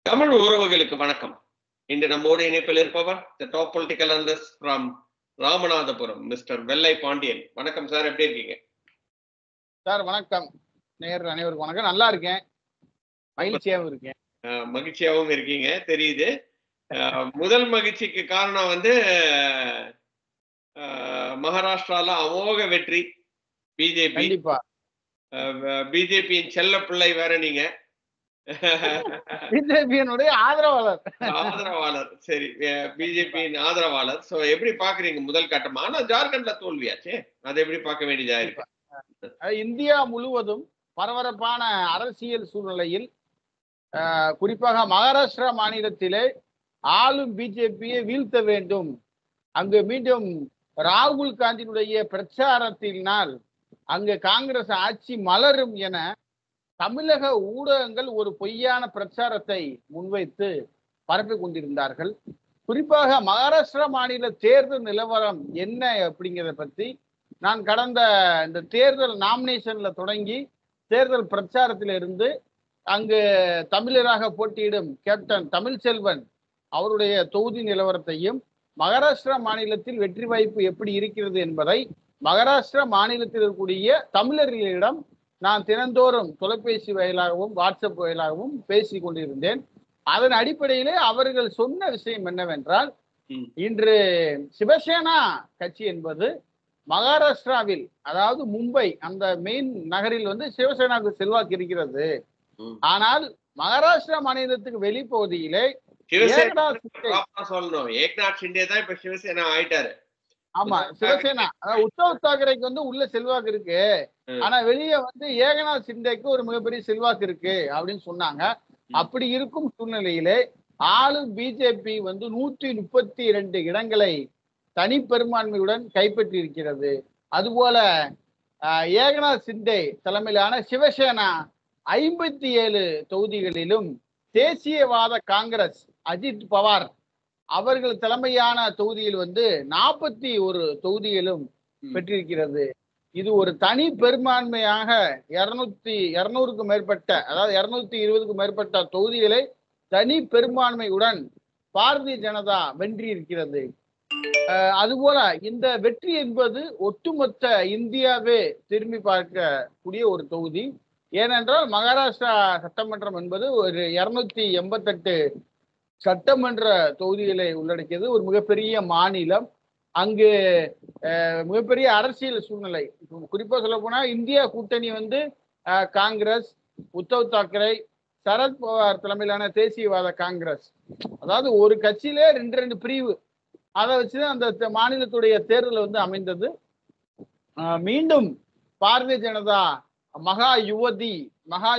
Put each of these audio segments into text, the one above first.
தமிழ் உறவுகளுக்கு வணக்கம். இன்று நம்மோடு இணைப்பில் இருப்பவர் the top political analyst from Ramanathapuram mister வெள்ளை பாண்டியன். வணக்கம் சார், எப்படி இருக்கீங்க? சார் வணக்கம். நேயர்கள் அனைவருக்கும் வணக்கம். நல்லா இருக்கேன், மகிழ்ச்சியாகவும் இருக்கேன். மகிழ்ச்சியாகவும் இருக்கீங்க தெரியுது. முதல் மகிழ்ச்சிக்கு காரணம் வந்து மகாராஷ்டிரால அமோக வெற்றி பிஜேபி. கண்டிப்பா பிஜேபியின் செல்ல பிள்ளை வேற நீங்க. பிஜேபியினுடைய ஆதரவாளர். சரி, பிஜேபியின் ஆதரவாளர். சோ எப்படி பாக்குறீங்க முதல் கட்டமா? ஆனா ஜார்க்கண்ட்ல தோல்வியாச்சே, அதை எப்படி பார்க்க வேண்டியதா இருக்கு? இந்தியா முழுவதும் பரபரப்பான அரசியல் சூழ்நிலையில் குறிப்பாக மகாராஷ்டிரா மாநிலத்திலே ஆளும் பிஜேபியை வீழ்த்த வேண்டும், அங்கு மீண்டும் ராகுல் காந்தியினுடைய பிரச்சாரத்தினால் அங்கு காங்கிரஸ் ஆட்சி மலரும் என தமிழக ஊடகங்கள் ஒரு பொய்யான பிரச்சாரத்தை முன்வைத்து பரப்பிக் கொண்டிருந்தார்கள். குறிப்பாக மகாராஷ்டிரா மாநில தேர்தல் நிலவரம் என்ன அப்படிங்கிறத பற்றி நான் கடந்த இந்த தேர்தல் நாமினேஷன்ல தொடங்கி தேர்தல் பிரச்சாரத்திலிருந்து அங்கு தமிழராக போட்டியிடும் கேப்டன் தமிழ்ச்செல்வன் அவருடைய தொகுதி நிலவரத்தையும் மகாராஷ்டிரா மாநிலத்தில் வெற்றி வாய்ப்பு எப்படி இருக்கிறது என்பதை மகாராஷ்டிரா மாநிலத்தில் இருக்கக்கூடிய தமிழர்களிடம் நான் தினந்தோறும் தொலைபேசி வாயிலாகவும் வாட்ஸ்அப் வாயிலாகவும் பேசி கொண்டிருந்தேன். அதன் அடிப்படையிலே அவர்கள் சொன்ன விஷயம் என்னவென்றால், இன்று சிவசேனா கட்சி என்பது மகாராஷ்டிராவில், அதாவது மும்பை அந்த மெயின் நகரில் வந்து சிவசேனாவுக்கு செல்வாக்கு இருக்கிறது. ஆனால் மகாராஷ்டிரா மாநிலத்துக்கு வெளிப்பகுதியிலே ஏக்நாத் ஷிண்டே தான் இப்ப சிவசேனா ஆயிட்டாரு. ஆமா, சிவசேனா உத்தவ் தாக்கரேக்கு வந்து உள்ள செல்வாக்கு இருக்கு, ஆனா வெளியே வந்து ஏகநாத் ஷிண்டேக்கு ஒரு மிகப்பெரிய செல்வாக்கு இருக்கு அப்படின்னு சொன்னாங்க. அப்படி இருக்கும் சூழ்நிலையிலே ஆளும் பிஜேபி வந்து 132 இடங்களை தனிப்பெரும்பான்மையுடன் கைப்பற்றி இருக்கிறது. அதுபோல ஏகநாத் ஷிண்டே தலைமையிலான சிவசேனா 57 தொகுதிகளிலும், தேசியவாத காங்கிரஸ் அஜித் பவார் அவர்கள் தலைமையான தொகுதியில் வந்து 41 தொகுதிகளும் பெற்றிருக்கிறது. இது ஒரு தனி பெரும்பான்மையாக 200க்கும் மேற்பட்ட, அதாவது 220க்கும் மேற்பட்ட தொகுதிகளை தனி பெரும்பான்மையுடன் பாரதிய ஜனதா வென்றிருக்கிறது. அதுபோல இந்த வெற்றி என்பது ஒட்டுமொத்த இந்தியாவே திரும்பி பார்க்கக்கூடிய ஒரு தொகுதி. ஏனென்றால் மகாராஷ்டிரா சட்டமன்றம் என்பது ஒரு 288 சட்டமன்ற தொகுதிகளை உள்ளடக்கியது, ஒரு மிகப்பெரிய மாநிலம். அங்கு மிகப்பெரிய அரசியல் சூழ்நிலை. குறிப்பாக சொல்ல போனா இந்தியா கூட்டணி வந்து காங்கிரஸ், உத்தவ் தாக்கரே, சரத்பவார் தலைமையிலான தேசியவாத காங்கிரஸ், அதாவது ஒரு கட்சியிலே 2 பிரிவு, அதை வச்சுதான் அந்த மாநிலத்துடைய தேர்தல் வந்து அமைந்தது. மீண்டும் பாரதிய ஜனதா மகா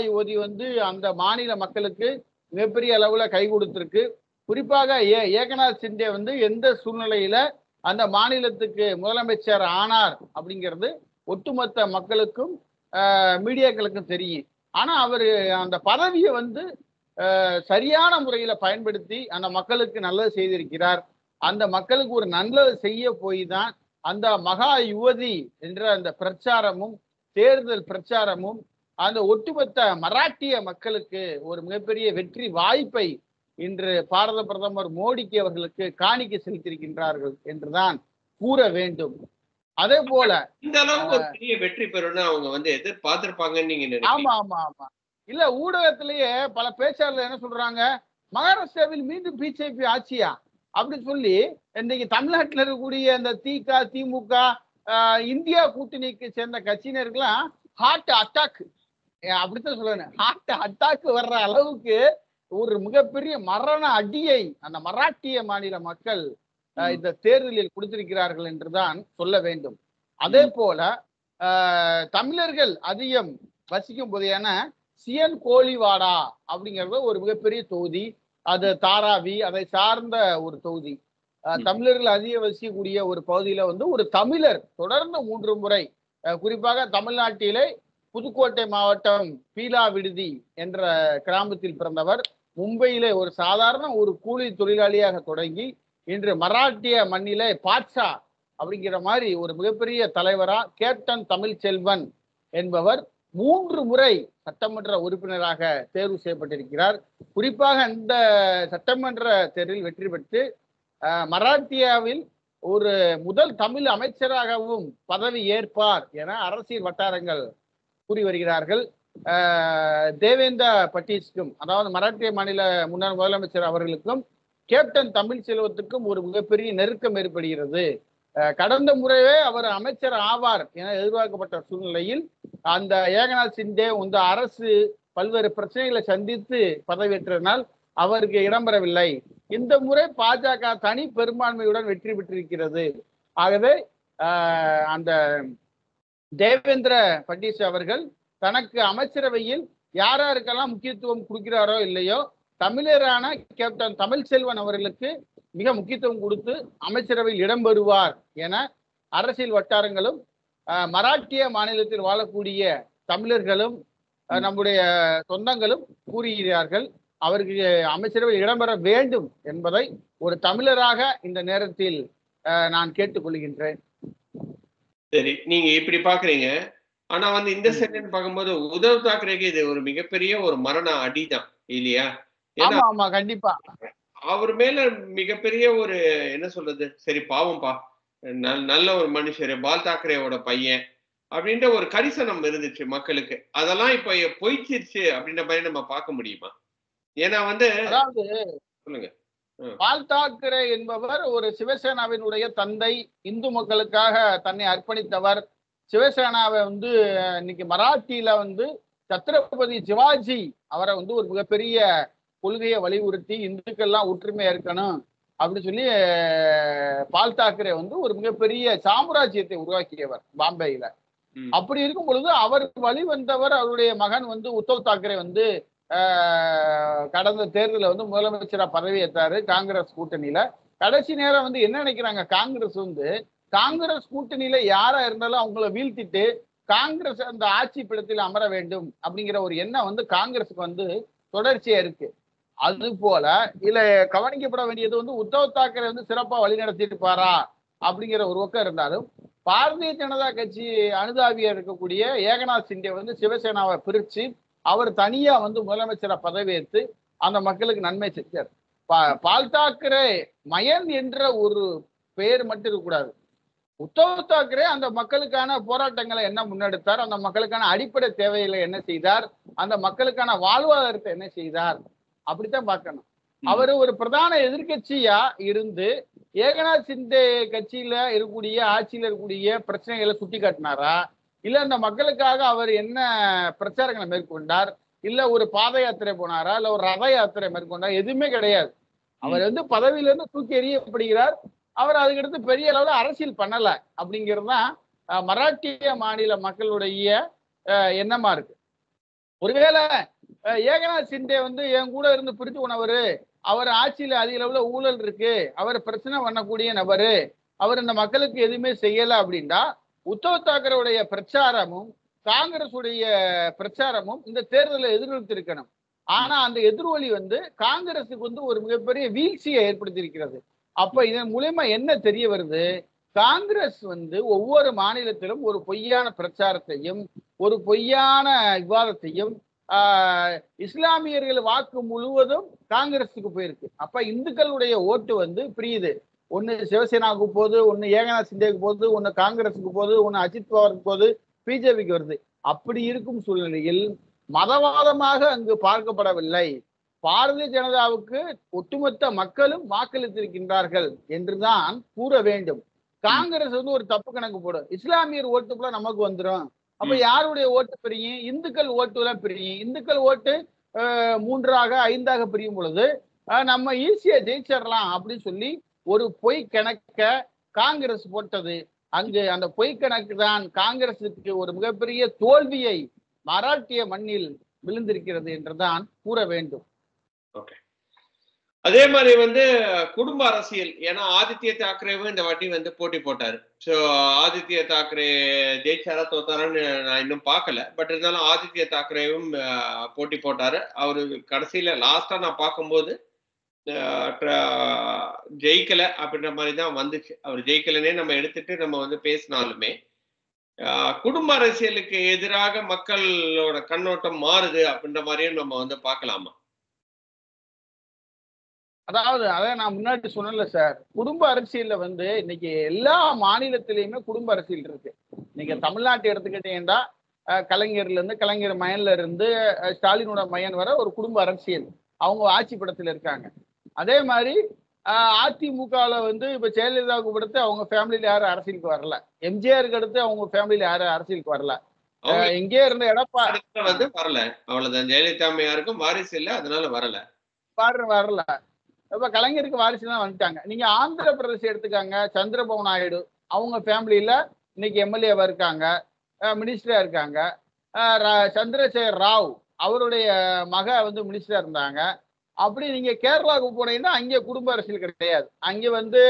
யுவதி வந்து அந்த மாநில மக்களுக்கு மிகப்பெரிய அளவுல கை கொடுத்திருக்கு. குறிப்பாக ஏகநாத் ஷிண்டே வந்து எந்த சூழ்நிலையில அந்த மாநிலத்துக்கு முதலமைச்சர் ஆனார் அப்படிங்கிறது ஒட்டுமொத்த மக்களுக்கும் மீடியாக்களுக்கும் தெரியும். ஆனா அவர் அந்த பதவியை வந்து சரியான முறையில பயன்படுத்தி அந்த மக்களுக்கு நல்லது செய்திருக்கிறார். அந்த மக்களுக்கு ஒரு நல்லது செய்ய போய் தான் அந்த மகா யுவதி என்ற அந்த பிரச்சாரமும் தேர்தல் பிரச்சாரமும் அந்த ஒட்டுமொத்த மராட்டிய மக்களுக்கு ஒரு மிகப்பெரிய வெற்றி வாய்ப்பை இன்று பாரத பிரதமர் மோடிக்கு அவர்களுக்கு காணிக்கை செலுத்தியிருக்கின்றார்கள் என்றுதான் கூற வேண்டும். அதே போல இந்த அளவுக்கு ஒரு பெரிய வெற்றி பெறும்னு அவங்க வந்து எதிர்பார்த்திருப்பாங்கன்னு நீங்க நினைக்கிறீங்க? ஆமா. இல்ல, ஊடகத்திலேயே பல பேச்சாளர்கள் என்ன சொல்றாங்க, மகாராஷ்டிராவில் மீண்டும் பிஜேபி ஆட்சியா அப்படின்னு சொல்லி இன்னைக்கு தமிழ்நாட்டில் இருக்கக்கூடிய அந்த திமுக இந்தியா கூட்டணிக்கு சேர்ந்த கட்சியினருக்கெல்லாம் ஹார்ட் அட்டாக், அப்படித்தான் சொல்லணும், ஹார்ட் அட்டாக் வர்ற அளவுக்கு ஒரு மிகப்பெரிய மரண அடியை அந்த மராட்டிய மாநில மக்கள் இந்த தேர்தலில் கொடுத்திருக்கிறார்கள் என்றுதான் சொல்ல வேண்டும். அதே போல தமிழர்கள் அதிகம் வசிக்கும் போதையான சியன் கோலிவாடா அப்படிங்கிறது ஒரு மிகப்பெரிய தொகுதி. அது தாராவி அதை சார்ந்த ஒரு தொகுதி. தமிழர்கள் அதிகம் வசிக்கக்கூடிய ஒரு பகுதியில வந்து ஒரு தமிழர் தொடர்ந்து 3 முறை, குறிப்பாக தமிழ்நாட்டிலே புதுக்கோட்டை மாவட்டம் பீலா விடுதி என்ற கிராமத்தில் பிறந்தவர். மும்பையிலே ஒரு சாதாரண ஒரு கூலி தொழிலாளியாக தொடங்கி இன்று மராட்டிய மண்ணிலே பாட்ஷா அப்படிங்கிற மாதிரி ஒரு மிகப்பெரிய தலைவரா கேப்டன் தமிழ்ச்செல்வன் என்பவர் 3 முறை சட்டமன்ற உறுப்பினராக தேர்வு செய்யப்பட்டிருக்கிறார். குறிப்பாக இந்த சட்டமன்ற தேர்தலில் வெற்றி பெற்று மராட்டியாவில் ஒரு முதல் தமிழ் அமைச்சராகவும் பதவி ஏற்பார் என அரசியல் வட்டாரங்கள் கூறி வருகிறார்கள். தேவேந்திர பட்டீஸ்க்கும், அதாவது மராட்டிய மாநில முன்னாள் முதலமைச்சர் அவர்களுக்கும் கேப்டன் தமிழ்செல்வத்துக்கும் ஒரு மிகப்பெரிய நெருக்கம் ஏற்படுகிறது. கடந்த முறையே அவர் அமைச்சர் ஆவார் என எதிர்பார்க்கப்பட்ட சூழ்நிலையில் அந்த ஏகநாத் சிண்டே இந்த அரசு பல்வேறு பிரச்சனைகளை சந்தித்து பதவியேற்றதனால் அவருக்கு இடம்பெறவில்லை. இந்த முறை பாஜக தனி பெரும்பான்மையுடன் வெற்றி பெற்றிருக்கிறது. ஆகவே அந்த தேவேந்திர பட்டீஸ் அவர்கள் தனக்கு அமைச்சரவையில் யாருக்கெல்லாம் முக்கியத்துவம் கொடுக்கிறாரோ இல்லையோ, தமிழரான கேப்டன் தமிழ்செல்வன் அவர்களுக்கு மிக முக்கியத்துவம் கொடுத்து அமைச்சரவையில் இடம்பெறுவார் என அரசியல் வட்டாரங்களும் மராட்டிய மாநிலத்தில் வாழக்கூடிய தமிழர்களும் நம்முடைய சொந்தங்களும் கூறுகிறார்கள். அவருக்கு அமைச்சரவையில் இடம்பெற வேண்டும் என்பதை ஒரு தமிழராக இந்த நேரத்தில் நான் கேட்டுக்கொள்கின்றேன். சரி, நீங்க இப்படி பாக்குறீங்க. ஆனா இந்த செகண்ட் பார்க்கும்போது உத்தவ் தாக்கரேக்கு இது ஒரு மிகப்பெரிய ஒரு மரண அடிதான் இல்லையா? ஆமா, கண்டிப்பா. அவர் மேல மிகப்பெரிய ஒரு என்ன சொல்றது, சரி பாவம்பா, நல்ல ஒரு மனுஷரு, பால் தாக்கரேவோட பையன் அப்படின்ற ஒரு கரிசனம் இருந்துச்சு மக்களுக்கு. அதெல்லாம் இப்ப போயிச்சிருச்சு அப்படின்ற மாதிரி நம்ம பார்க்க முடியுமா? ஏன்னா அதாவது சொல்லுங்க. பால் தாக்கரே என்பவர் ஒரு சிவசேனாவினுடைய தந்தை, இந்து மக்களுக்காக தன்னை அர்ப்பணித்தவர். சிவசேனாவை இன்னைக்கு மராட்டியில சத்ரபதி சிவாஜி அவரை ஒரு மிகப்பெரிய கொள்கையை வலியுறுத்தி இந்துக்கள்லாம் ஒற்றுமையா இருக்கணும் அப்படின்னு சொல்லி பால் தாக்கரே ஒரு மிகப்பெரிய சாம்ராஜ்யத்தை உருவாக்கியவர் பாம்பேயில. அப்படி இருக்கும் பொழுது அவர் வழி வந்தவர் அவருடைய மகன் உத்தவ் தாக்கரே கடந்த தேர்தலில் முதலமைச்சரா பதவியேற்றாரு காங்கிரஸ் கூட்டணியில. கடைசி நேரம் என்ன நினைக்கிறாங்க, காங்கிரஸ் கூட்டணியில யாரா இருந்தாலும் அவங்கள வீழ்த்திட்டு காங்கிரஸ் அந்த ஆட்சி பீடத்தில் அமர வேண்டும் அப்படிங்கிற ஒரு எண்ணம் காங்கிரஸுக்கு தொடர்ச்சியா இருக்கு. அது போல இதுல கவனிக்கப்பட வேண்டியது உத்தவ் தாக்கரே சிறப்பா வழிநடத்தி இருப்பாரா அப்படிங்கிற ஒரு பக்கம் இருந்தாலும், பாரதிய ஜனதா கட்சி அனுதாபியா இருக்கக்கூடிய ஏகநாத் சிண்டே சிவசேனாவை பிரிச்சு அவர் தனியா முதலமைச்சரா பதவியேற்று அந்த மக்களுக்கு நன்மை செஞ்சார். பால் தாக்கரே மயன் என்ற ஒரு பெயர் மட்டும் இருக்கக்கூடாது. உத்தவ் தாக்கரே அந்த மக்களுக்கான போராட்டங்களை என்ன முன்னெடுத்தார், அந்த மக்களுக்கான அடிப்படை தேவைகளை என்ன செய்தார், அந்த மக்களுக்கான வாழ்வாதாரத்தை என்ன செய்தார், அப்படித்தான் பார்க்கணும். அவர் ஒரு பிரதான எதிர்கட்சியா இருந்து ஏகநாத் சிண்டே கட்சியில இருக்கக்கூடிய ஆட்சியில இருக்கக்கூடிய பிரச்சனைகளை சுட்டி காட்டினாரா, இல்ல அந்த மக்களுக்காக அவர் என்ன பிரச்சாரங்களை மேற்கொண்டார், இல்ல ஒரு பாத யாத்திரை போனாரா, இல்ல ஒரு ரத யாத்திரை மேற்கொண்டார்? எதுவுமே கிடையாது. அவர் பதவியிலிருந்து தூக்கி எறியப்படுகிறார். அவர் அதுக்கடுத்து பெரிய அளவுல அரசியல் பண்ணல அப்படிங்கிறது தான் மராட்டிய மாநில மக்களுடைய எண்ணமா இருக்கு. ஒருவேளை ஏகநாத் சிண்டே என் கூட இருந்து பிரித்து போனவரு, அவர் ஆட்சியில அதிக அளவுல ஊழல் இருக்கு, அவர் பிரச்சனை பண்ணக்கூடிய நபரு, அவர் இந்த மக்களுக்கு எதுவுமே செய்யல அப்படின்னா உத்தவ் தாக்கரேவுடைய பிரச்சாரமும் காங்கிரஸ் உடைய பிரச்சாரமும் இந்த தேர்தலில் எதிர்கொடுத்து இருக்கணும். ஆனா அந்த எதிர்வொலி காங்கிரஸுக்கு ஒரு மிகப்பெரிய வீழ்ச்சியை ஏற்படுத்தி இருக்கிறது. அப்ப இதன் மூலமா என்ன தெரிய வருது, காங்கிரஸ் ஒவ்வொரு மாநிலத்திலும் ஒரு பொய்யான பிரச்சாரத்தையும் ஒரு பொய்யான விவாதத்தையும் இஸ்லாமியர்கள் வாக்கு முழுவதும் காங்கிரஸுக்கு போயிருக்கு. அப்ப இந்துக்களுடைய ஓட்டு பிரியுது. ஒன்னு சிவசேனாவுக்கு போகுது, ஒன்னு ஏகநாத் சிண்டேக்கு போகுது, ஒன்னு காங்கிரஸுக்கு போகுது, ஒன்னு அஜித் பவாருக்கு போகுது, பிஜேபிக்கு வருது. அப்படி இருக்கும் சூழ்நிலையில் மதவாதமாக அங்கு பார்க்கப்படவில்லை. பாரதிய ஜனதாவுக்கு ஒட்டுமொத்த மக்களும் வாக்களித்திருக்கின்றார்கள் என்றுதான் கூற வேண்டும். காங்கிரஸ் ஒரு தப்பு கணக்கு போடும், இஸ்லாமியர் ஓட்டுக்குள்ள நமக்கு வந்துடும். அப்ப யாருடைய ஓட்டு பிரியும், இந்துக்கள் ஓட்டு எல்லாம் பிரியும். இந்துக்கள் ஓட்டு 3ஆக 5ஆக பிரியும் பொழுது நம்ம ஈஸியா ஜெயிச்சிடலாம் அப்படின்னு சொல்லி ஒரு பொய் கணக்க காங்கிரஸ் போட்டது. அங்கு அந்த பொய் கணக்கு தான் காங்கிரசுக்கு ஒரு மிகப்பெரிய தோல்வியை மராட்டிய மண்ணில் விழுந்திருக்கிறது என்றுதான் கூற வேண்டும். அதே மாதிரி குடும்ப அரசியல், ஏன்னா ஆதித்ய தாக்கரேவும் இந்த வாட்டி போட்டி போட்டாரு. ஸோ ஆதித்ய தாக்கரே ஜெயிச்சாரா தோத்தாரான்னு நான் இன்னும் பார்க்கல. பட் இருந்தாலும் ஆதித்ய தாக்கரேவும் போட்டி போட்டாரு. அவரு கடைசியில லாஸ்டா நான் பார்க்கும்போது ஜெயிக்கல அப்படின்ற மாதிரி தான் வந்துச்சு. அவர் ஜெயிக்கலன்னே நம்ம எடுத்துட்டு நம்ம பேசினாலுமே குடும்ப அரசியலுக்கு எதிராக மக்களோட கண்ணோட்டம் மாறுது அப்படின்ற மாதிரியும் நம்ம வந்து பார்க்கலாமா? அதாவது அதான் நான் முன்னாடி சொன்னேன்ல சார், குடும்ப அரசியல்ல வந்து இன்னைக்கு எல்லா மாநிலத்திலயுமே குடும்ப அரசியல் இருக்கு. நீங்க தமிழ்நாட்டை எடுத்துக்கிட்டீங்கன்னா கலைஞர்ல இருந்து, கலைஞர் மகன்ல இருந்து ஸ்டாலினோட மகன் வர ஒரு குடும்ப அரசியல் அவங்க ஆட்சி படத்துல இருக்காங்க. அதே மாதிரி அதிமுகவில் வந்து இப்ப ஜெயலலிதாவுக்கு அடுத்து அவங்க ஃபேமிலியில யாரும் அரசியலுக்கு வரல. எம்ஜிஆருக்கு அடுத்து அவங்க ஃபேமிலியில யாரும் அரசியலுக்கு வரல. அவங்க எங்கே இருந்த வந்து வரல. அவ்வளவுதான். ஜெயலலிதா அம்மையாருக்கும் வாரிசு இல்ல, அதனால வரல. வரல. இப்ப கலைஞருக்கு வாரிசு தான் வந்துட்டாங்க. நீங்க ஆந்திர பிரதேசம் எடுத்துக்காங்க, சந்திரபாபு நாயுடு அவங்க ஃபேமிலியில இன்னைக்கு எம்எல்ஏவா இருக்காங்க, மினிஸ்டரா இருக்காங்க. சந்திரசேகர் ராவ் அவருடைய மக வந்து மினிஸ்டரா இருந்தாங்க. அப்படி நீங்க கேரளாவுக்கு போனீங்கன்னா அங்கே குடும்ப அரசியல் கிடையாது. அங்கே வந்து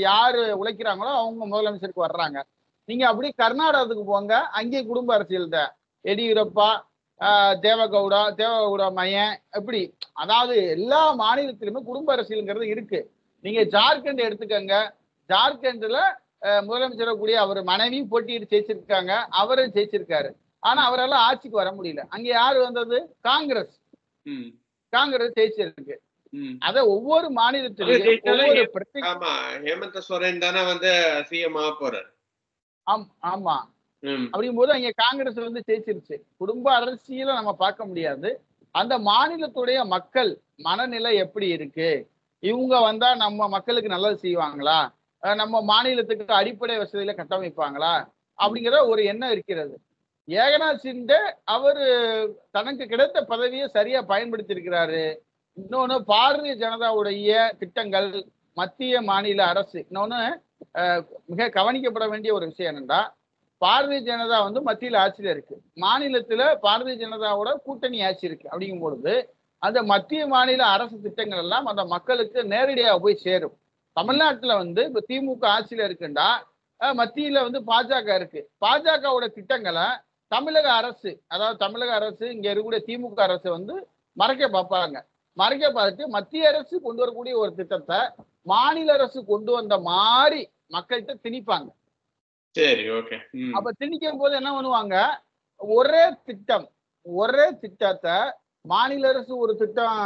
யாரு உழைக்கிறாங்களோ அவங்க முதலமைச்சருக்கு வர்றாங்க. நீங்க அப்படி கர்நாடகத்துக்கு போங்க, அங்கே குடும்ப அரசியல் தான். எடியூரப்பா, தேவகவுடா மையன் எப்படி, அதாவது எல்லா மாநிலத்திலுமே குடும்ப அரசியலுங்கிறது இருக்கு. நீங்க ஜார்க்கண்ட் எடுத்துக்கங்க, ஜார்க்கண்ட்ல முதலமைச்சர் கூடிய அவர் மனைவி போட்டியிட்டு ஜெயிச்சிருக்காங்க, அவரும் ஜெயிச்சிருக்காரு. ஆனா அவரால் ஆட்சிக்கு வர முடியல. அங்க யாரு வந்தது? காங்கிரஸ் ஜெயிச்சிருக்கு. அத ஒவ்வொரு மாநிலத்திலும் ஒவ்வொரு ஹேமந்த் சோரன் தானே வந்து சிஎம் ஆக போறாரு. ஆமா, அப்படிங்கும்போது அங்க காங்கிரஸ் வந்து ஜெயிச்சிருச்சு. குடும்ப அரசியல நம்ம பார்க்க முடியாது. அந்த மாநிலத்துடைய மக்கள் மனநிலை எப்படி இருக்கு, இவங்க வந்தா நம்ம மக்களுக்கு நல்லது செய்வாங்களா, நம்ம மாநிலத்துக்கு அடிப்படை வசதியில கட்டமைப்பாங்களா அப்படிங்கிற ஒரு எண்ணம் இருக்கிறது. ஏகநாத் சிண்டே அவரு தனக்கு கிடைத்த பதவியை சரியா பயன்படுத்தி இருக்கிறாரு. இன்னொன்னு பாரதிய ஜனதாவுடைய திட்டங்கள், மத்திய மாநில அரசு, இன்னொன்னு மிக கவனிக்கப்பட வேண்டிய ஒரு விஷயம் என்னன்னா, பாரதிய ஜனதா வந்து மத்தியில் ஆட்சியில இருக்கு, மாநிலத்துல பாரதிய ஜனதாவோட கூட்டணி ஆட்சி இருக்கு. அப்படிங்கும் பொழுது அந்த மத்திய மாநில அரசு திட்டங்கள் எல்லாம் அந்த மக்களுக்கு நேரடியாக போய் சேரும். தமிழ்நாட்டுல வந்து இப்ப திமுக ஆட்சியில இருக்குண்டா மத்தியில வந்து பாஜக இருக்கு. பாஜகவோட திட்டங்களை தமிழக அரசு, அதாவது தமிழக அரசு இங்க இருக்கக்கூடிய திமுக அரசு வந்து மறைக்க பார்ப்பாங்க. மறைக்க பார்த்துட்டு மத்திய அரசு கொண்டு வரக்கூடிய ஒரு திட்டத்தை மாநில அரசு கொண்டு வந்த மாதிரி மக்கள்கிட்ட திணிப்பாங்க. சரி, ஓகே. அப்ப திணிக்கும் போது என்ன பண்ணுவாங்க, ஒரே திட்டத்தை மாநில அரசு ஒரு திட்டம்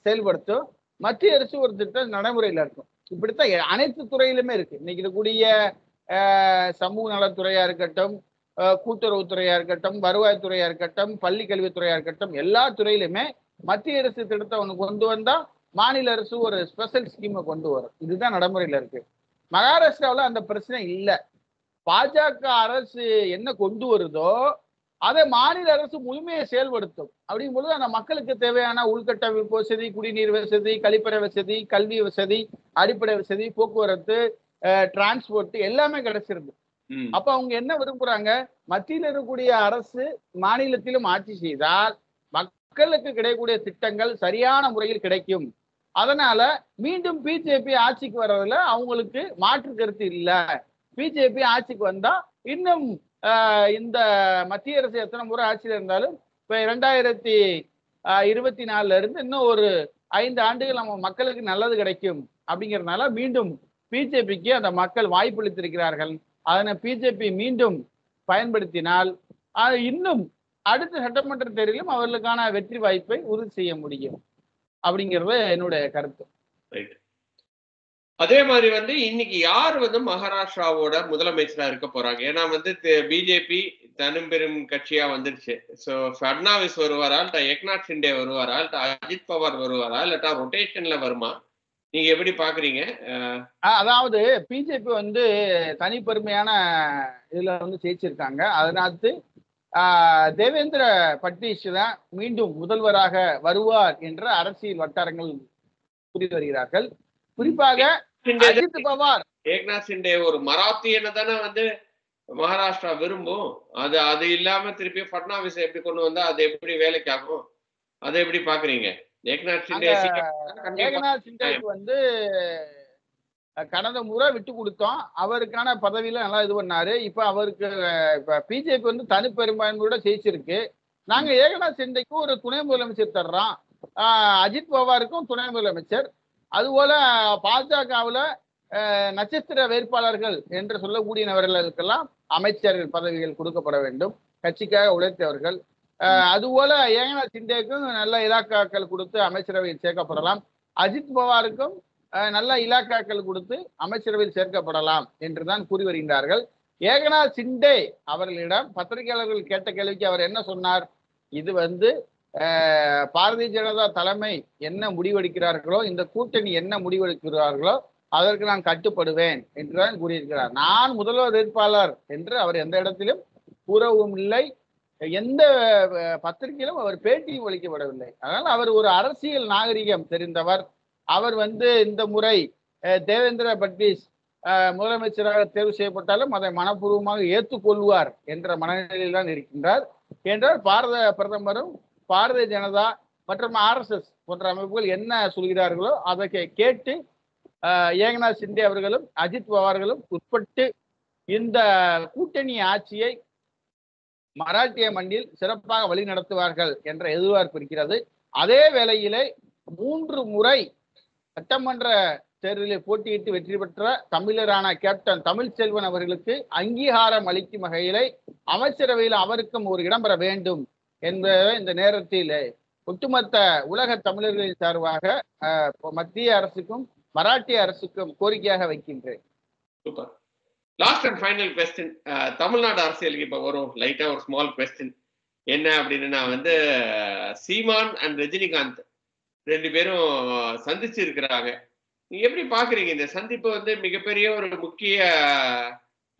செயல்படுத்தும், மத்திய அரசு ஒரு திட்டம் நடைமுறையில இருக்கும். இப்படித்தான் அனைத்து துறையிலுமே இருக்கு. இன்னைக்கு இருக்கக்கூடிய சமூக நலத்துறையா இருக்கட்டும், கூட்டுறவுத்துறையா இருக்கட்டும், வருவாய்த்துறையா இருக்கட்டும், பள்ளி கல்வித்துறையா இருக்கட்டும், எல்லா துறையிலுமே மத்திய அரசு திட்டத்தை ஒண்ணு கொண்டு வந்தா மாநில அரசு ஒரு ஸ்பெஷல் ஸ்கீமை கொண்டு வரும். இதுதான் நடைமுறையில இருக்கு. மகாராஷ்டிராவில் அந்த பிரச்சனை இல்லை. பாஜக அரசு என்ன கொண்டு வருதோ அதை மாநில அரசு முழுமையை செயல்படுத்தும். அப்படிங்கும் பொழுது அந்த மக்களுக்கு தேவையான உள்கட்டமைப்பு வசதி, குடிநீர் வசதி, கழிப்பறை வசதி, கல்வி வசதி, அடிப்படை வசதி, போக்குவரத்து, டிரான்ஸ்போர்ட் எல்லாமே கிடைச்சிருது. அப்ப அவங்க என்ன விரும்புறாங்க, மத்தியில் இருக்கக்கூடிய அரசு மாநிலத்திலும் ஆட்சி செய்தால் மக்களுக்கு கிடைக்கக்கூடிய திட்டங்கள் சரியான முறையில் கிடைக்கும். அதனால மீண்டும் பிஜேபி ஆட்சிக்கு வர்றதுல அவங்களுக்கு மாற்று கருத்து இல்லை. பிஜேபி ஆட்சிக்கு வந்தா இன்னும் இந்த மத்திய அரசு எத்தனை முறை ஆட்சியில் இருந்தாலும் இப்ப 2024 இருந்து இன்னும் ஒரு 5 ஆண்டுகள் நம்ம மக்களுக்கு நல்லது கிடைக்கும். அப்படிங்கிறதுனால மீண்டும் பிஜேபிக்கு அந்த மக்கள் வாய்ப்பளித்திருக்கிறார்கள். அதனை பிஜேபி மீண்டும் பயன்படுத்தினால் இன்னும் அடுத்த சட்டமன்ற தேர்தலிலும் அவர்களுக்கான வெற்றி வாய்ப்பை உறுதி செய்ய முடியும் அப்படிங்கிறது என்னுடைய கருத்து. அதே மாதிரி வந்து இன்னைக்கு யார் வந்து மகாராஷ்டிராவோட முதலமைச்சரா இருக்க போறாங்க? ஏன்னா வந்து பிஜேபி தனிப்பெரும் கட்சியா வந்துருச்சு. சோ ஃபட்னாவிஸ் வருவாரா, இல்ல ஏக்நாத் ஷிண்டே வருவாரா, இல்ல அஜித் பவார் வருவாரா, இல்லாட்டா ரொட்டேஷன்ல வருமா? நீங்க எப்படி பாக்குறீங்க? அதாவது பிஜேபி வந்து தனிப்பெருமையான இதுல வந்து ஜெயிச்சிருக்காங்க. அதனால தேவேந்திர பட்னீஸ் தான் மீண்டும் முதல்வராக வருவார் என்ற அரசியல் வட்டாரங்கள் புரிந்து வருகிறார்கள். குறிப்பாக அஜித் பவார், ஏக்நாத் ஷிண்டே ஒரு மராத்தியனை தானே வந்து மகாராஷ்டிரா விரும்பும். அது இல்லாம திருப்பி ஃபட்னாவிஸ் எப்படி கொண்டு வந்தா அது எப்படி வேலைக்கு ஆகும்? அதை எப்படி பாக்குறீங்க? ஏக்நாத் ஷிண்டேக்கு வந்து கடந்த முறை விட்டு கொடுத்தோம், அவருக்கான பதவியில நல்லா இது பண்ணாரு. இப்ப அவருக்கு இப்ப பிஜேபி வந்து தனிப்பெரும்பான்மையோட ஜெயிச்சிருக்கு. நாங்க ஏகநாத் ஷிண்டேக்கு ஒரு துணை முதலமைச்சர் தர்றோம், அஜித் பவாருக்கும் துணை முதலமைச்சர். அதுபோல பாஜகவுல நட்சத்திர வேட்பாளர்கள் என்று சொல்லக்கூடியவர்களுக்கெல்லாம் அமைச்சர் பதவிகள் கொடுக்கப்பட வேண்டும், கட்சிக்காக உழைத்தவர்கள். அதுபோல ஏகநாத் சிண்டேக்கும் நல்ல இலாக்காக்கள் கொடுத்து அமைச்சரவையில் சேர்க்கப்படலாம். அஜித் பவாருக்கும் நல்ல இலாக்காக்கள் கொடுத்து அமைச்சரவையில் சேர்க்கப்படலாம் என்றுதான் கூறி வருகின்றார்கள். ஏகநாத் சிண்டே அவர்களிடம் பத்திரிகையாளர்கள் கேட்ட கேள்விக்கு அவர் என்ன சொன்னார்? இது பாரதிய ஜனதா தலைமை என்ன முடிவெடுக்கிறார்களோ, இந்த கூட்டணி என்ன முடிவெடுக்கிறார்களோ அதற்கு நான் கட்டுப்படுவேன் என்றுதான் கூறியிருக்கிறார். நான் முதல்வர் வேட்பாளர் என்று அவர் எந்த இடத்திலும் கூறவும் இல்லை, எந்த பத்திரிகையிலும் அவர் பேட்டியும் அளிக்கப்படவில்லை. அதனால் அவர் ஒரு அரசியல் நாகரிகம் தெரிந்தவர். அவர் இந்த முறை தேவேந்திர பட்னீஸ் முதலமைச்சராக தேர்வு செய்யப்பட்டாலும் அதை மனப்பூர்வமாக ஏற்றுக்கொள்வார் என்ற மனநிலையில் தான் இருக்கின்றார். என்றால் பாரத பிரதமரும் பாரதிய ஜனதா மற்றும் RSS போன்ற அமைப்புகள் என்ன சொல்கிறார்களோ அதை கேட்டு ஏகநாத் சிண்டே அவர்களும் அஜித் பவார்களும் உட்பட்டு இந்த கூட்டணி ஆட்சியை மராட்டிய மண்ணில் சிறப்பாக வழி நடத்துவார்கள் என்ற எதிர்பார்ப்பு இருக்கிறது. அதே வேளையிலே 3 முறை சட்டமன்ற தேர்தலில் போட்டியிட்டு வெற்றி பெற்ற தமிழரான கேப்டன் தமிழ்ச்செல்வன் அவர்களுக்கு அங்கீகாரம் அளிக்கும் வகையிலே அமைச்சரவையில் அவருக்கும் ஒரு இடம் பெற வேண்டும் என்பதை இந்த நேரத்தில் ஒட்டுமொத்த உலக தமிழர்களின் சார்பாக மத்திய அரசுக்கும் மராட்டிய அரசுக்கும் கோரிக்கையாக வைக்கின்றேன். Super. Last and final question. Tamil Nadu அரசியலுக்கு இப்ப வரும் லைட்டா ஒரு ஸ்மால் கொஸ்டின். என்ன அப்படின்னு நான் சீமான் அண்ட் ரஜினிகாந்த் 2 பேரும் சந்திச்சு இருக்கிறாங்க. நீங்க எப்படி பாக்குறீங்க இந்த சந்திப்பு? மிகப்பெரிய ஒரு முக்கிய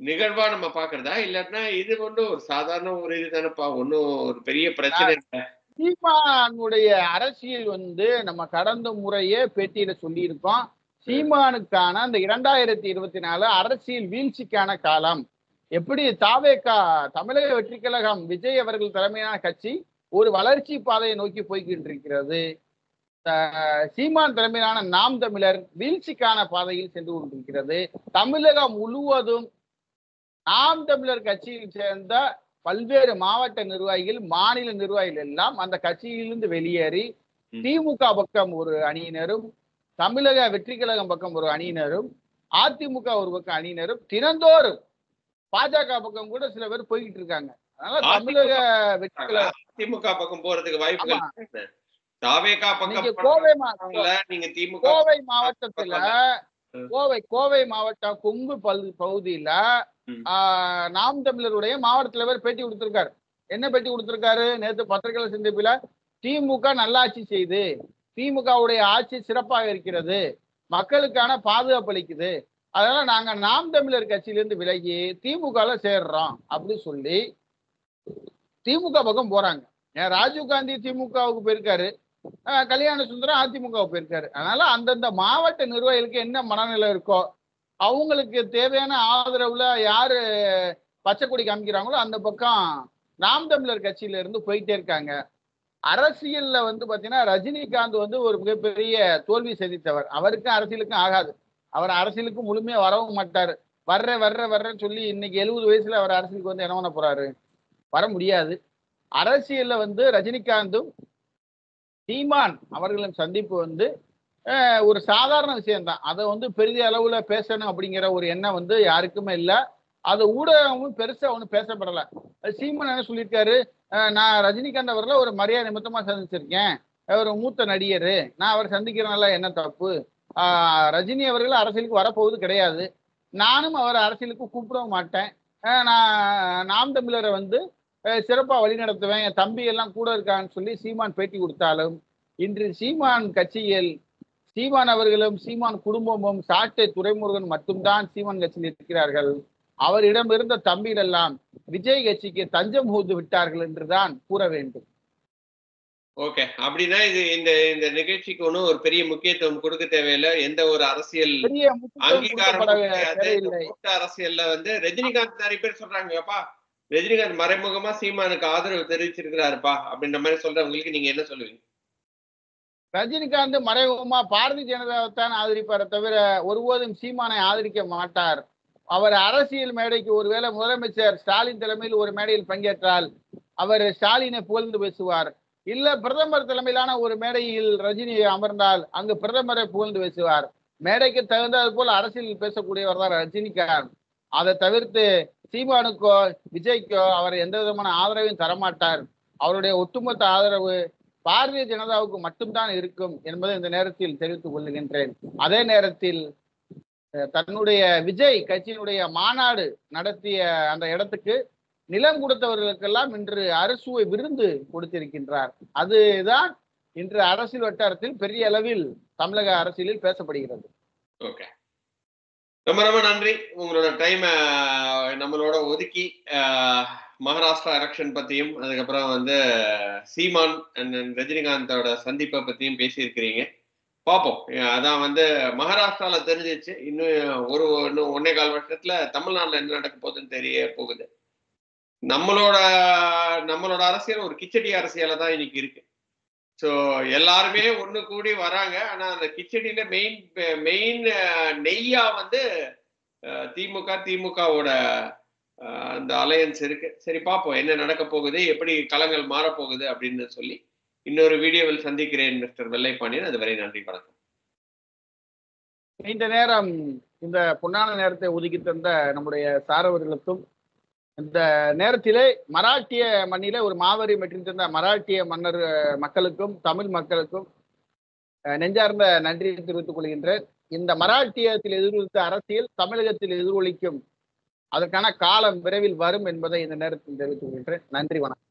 நிகழ்வா நம்ம பாக்குறதா, இல்லாட்டினா இது ஒரு சாதாரண ஒரு இது தானப்பா, ஒன்னும் ஒரு பெரிய பிரச்சனை இல்லை? சீமானுடைய அரசியல் நம்ம கடந்த முறையே பேட்டியில சொல்லியிருக்கோம். சீமானுக்கான அந்த 2024 அரசியல் வீழ்ச்சிக்கான காலம். எப்படி தாவேகா தமிழக வெற்றி கழகம் விஜய் அவர்கள் தலைமையிலான கட்சி ஒரு வளர்ச்சி பாதையை நோக்கி போய்கிட்டு இருக்கிறது, சீமான் தலைமையிலான நாம் தமிழர் வீழ்ச்சிக்கான பாதையில் சென்று கொண்டிருக்கிறது. தமிழகம் முழுவதும் நாம் தமிழர் கட்சியில் சேர்ந்த பல்வேறு மாவட்ட நிர்வாகிகள், மாநில நிர்வாகிகள் எல்லாம் அந்த கட்சியிலிருந்து வெளியேறி திமுக பக்கம் ஒரு அணியினரும், தமிழக வெற்றி கழகம் பக்கம் ஒரு அணியினரும், அதிமுக ஒரு பக்கம் அணியினரும், தினந்தோறும் பாஜக பக்கம் கூட சில பேர் போய்கிட்டு இருக்காங்க. அதனால தமிழக வெற்றி கழகம் திமுக பக்கம் போறதுக்கு வாய்ப்புகள். கோவை மாவட்டம் கொங்கு பகுதியில நாம் தமிழருடைய மாவட்ட தலைவர் பேட்டி கொடுத்திருக்காரு. என்ன பேட்டி கொடுத்திருக்காரு? நேற்று பத்திரிகையாளர் சந்திப்பில திமுக நல்லாட்சி செய்து, திமுகவுடைய ஆட்சி சிறப்பாக இருக்கிறது, மக்களுக்கான பாதுகாப்பு அளிக்குது, அதனால நாங்க நாம் தமிழர் கட்சியிலிருந்து விலகி திமுக சேர்றோம் அப்படி சொல்லி திமுக பக்கம் போறாங்க. ராஜீவ்காந்தி திமுகவுக்கு போயிருக்காரு, கல்யாண சுந்தரம் அதிமுகவுக்கு போயிருக்காரு. அதனால அந்தந்த மாவட்ட நிர்வாகிகளுக்கு என்ன மனநிலை இருக்கோ, அவங்களுக்கு தேவையான ஆதரவுல யாரு பச்சை கொடி காமிக்கிறாங்களோ அந்த பக்கம் நாம் தமிழர் கட்சியில இருந்து போயிட்டே இருக்காங்க. அரசியல்ல பாத்தீங்கன்னா ரஜினிகாந்த் ஒரு மிகப்பெரிய தோல்வி சந்தித்தவர். அவருக்கும் அரசியலுக்கும் ஆகாது. அவர் அரசியலுக்கு முழுமையா வரவும் மாட்டாரு. வர்றேன்னு சொல்லி இன்னைக்கு 70 வயசுல அவர் அரசியலுக்கு என்ன பண்ண போறாரு? வர முடியாது. அரசியல்ல ரஜினிகாந்தும் சீமான் அவர்களின் சந்திப்பு ஒரு சாதாரண விஷயம்தான். அதை பெரிய அளவுல பேசணும் அப்படிங்கிற ஒரு எண்ணம் யாருக்குமே இல்லை. அது ஊடகமும் பெருசா ஒன்றும் பேசப்படல. சீமான் என்ன சொல்லியிருக்காரு? நான் ரஜினிகாந்த் அவர்களை ஒரு மரியாதை நிமித்தமா சந்திச்சிருக்கேன், ஒரு மூத்த நடிகர், நான் அவர் சந்திக்கிறனால என்ன தப்பு? ரஜினி அவர்கள் அரசியலுக்கு வரப்போவது கிடையாது, நானும் அவர் அரசியலுக்கு கூப்பிடவும் மாட்டேன், நான் நாம் தமிழரை சிறப்பா வழி நடத்துவேன், என் தம்பி எல்லாம் கூட இருக்கான்னு சொல்லி சீமான் பேட்டி கொடுத்தாலும், இன்று சீமான் கட்சியில் சீமான் அவர்களும் சீமான் குடும்பமும் சாட்டை துரைமுருகன் மட்டும்தான் சீமான் கட்சியில் இருக்கிறார்கள். அவரிடம் இருந்த தம்பிகள் எல்லாம் விஜய் கட்சிக்கு தஞ்சம் புகுந்து விட்டார்கள் என்றுதான் கூற வேண்டும். ஓகே, அப்படின்னா இது இந்த நிகழ்ச்சிக்கு ஒன்றும் ஒரு பெரிய முக்கியத்துவம் கொடுக்க தேவையில்லை. எந்த ஒரு அரசியல் அங்கீகாரம் அரசியல்ல ரஜினிகாந்த் நிறைய பேர் சொல்றாங்கப்பா, ரஜினிகாந்த் மறைமுகமா சீமானுக்கு ஆதரவு தெரிவிச்சிருக்கிறாருப்பா அப்படின்ற மாதிரி சொல்றவங்களுக்கு நீங்க என்ன சொல்லுவீங்க? ரஜினிகாந்த் மறைமுகமா பாரதிய ஜனதாவைத்தான் ஆதரிப்பாரை தவிர ஒருபோதும் சீமானை ஆதரிக்க மாட்டார். அவர் அரசியல் மேடைக்கு ஒருவேளை முதலமைச்சர் ஸ்டாலின் தலைமையில் ஒரு மேடையில் பங்கேற்றால் அவர் ஸ்டாலினை புகழ்ந்து பேசுவார். இல்ல பிரதமர் தலைமையிலான ஒரு மேடையில் ரஜினி அமர்ந்தால் அங்கு பிரதமரை புகழ்ந்து பேசுவார். மேடைக்கு தகுந்தது போல் அரசியல் பேசக்கூடியவர் தான் ரஜினிகாந்த். அதை தவிர்த்து சீமானுக்கோ விஜய்க்கோ அவர் எந்த விதமான ஆதரவையும் தரமாட்டார். அவருடைய ஒட்டுமொத்த ஆதரவு பாரதிய ஜனதாவுக்கு மட்டும்தான் இருக்கும் என்பதை இந்த நேரத்தில் தெரிவித்துக் கொள்ளுகின்றேன். அதே நேரத்தில் தன்னுடைய விஜய் கட்சியினுடைய மாநாடு நடத்திய அந்த இடத்துக்கு நிலம் கொடுத்தவர்களுக்கெல்லாம் இன்று அறுசுவை விருந்து கொடுத்திருக்கின்றார். அதுதான் இன்று அரசியல் வட்டாரத்தில் பெரிய அளவில் தமிழக அரசியலில் பேசப்படுகிறது. ஓகே, ரொம்ப ரொம்ப நன்றி. உங்களோட டைம் நம்மளோட ஒதுக்கி மகாராஷ்டிரா எலெக்ஷன் பத்தியும் அதுக்கப்புறம் வந்து சீமான் அண்ட் ரஜினிகாந்தோட சந்திப்பை பத்தியும் பேசியிருக்கிறீங்க. பார்ப்போம். அதான் வந்து மகாராஷ்டிரால தெரிஞ்சிச்சு. இன்னும் இன்னும் 1.25 வருஷத்துல தமிழ்நாட்டுல என்ன நடக்க போகுதுன்னு தெரிய போகுது. நம்மளோட அரசியல் ஒரு கிச்சடி அரசியல தான் இன்னைக்கு இருக்கு. ஸோ எல்லாருமே ஒண்ணு கூடி வராங்க. ஆனா அந்த கிச்சடியில மெயின் நெய்யா வந்து திமுகவோட அந்த அலையன்ஸ் இருக்கு. சரி, பார்ப்போம் என்ன நடக்க போகுது, எப்படி களங்கள் மாறப்போகுது அப்படின்னு சொல்லி இன்னொரு வீடியோவில் சந்திக்கிறேன் மிஸ்டர் வெள்ளைப்பாண்டியன். அதுவரை நன்றி, வணக்கம். நீண்ட நேரம் இந்த பொன்னான நேரத்தை ஒதுக்கி தந்த நம்முடைய சாரவர்களுக்கும், இந்த நேரத்திலே மராட்டிய மண்ணிலே ஒரு மாபெரும் வெற்றி தந்த மராட்டிய மன்னர் மக்களுக்கும் தமிழ் மக்களுக்கும் நெஞ்சார்ந்த நன்றியை தெரிவித்துக் கொள்கின்றேன். இந்த மராட்டியத்தில் எதிரொலித்த அரசியல் தமிழகத்தில் எதிரொலிக்கும். அதற்கான காலம் விரைவில் வரும் என்பதை இந்த நேரத்தில் தெரிவித்துக் கொள்கின்றேன். நன்றி, வணக்கம்.